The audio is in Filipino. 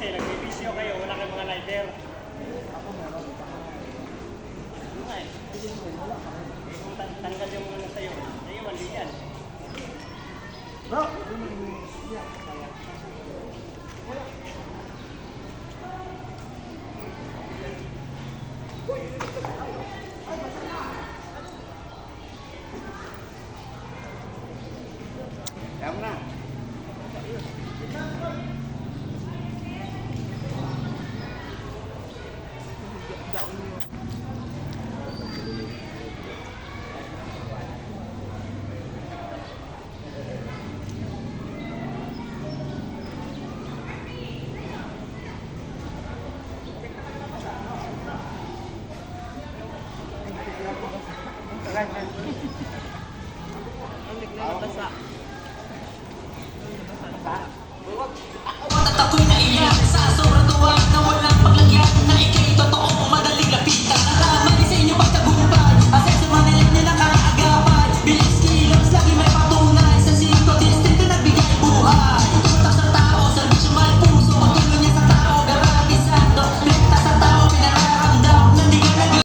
kasi nagbibisyo kayo, wala kayong mga lighter. Ako meron. Ano nga eh? Kung tanggal yung ano sa'yo, sa'yo mali yan. Bro! Kaya mo na. Ang bigla na basa. Basta.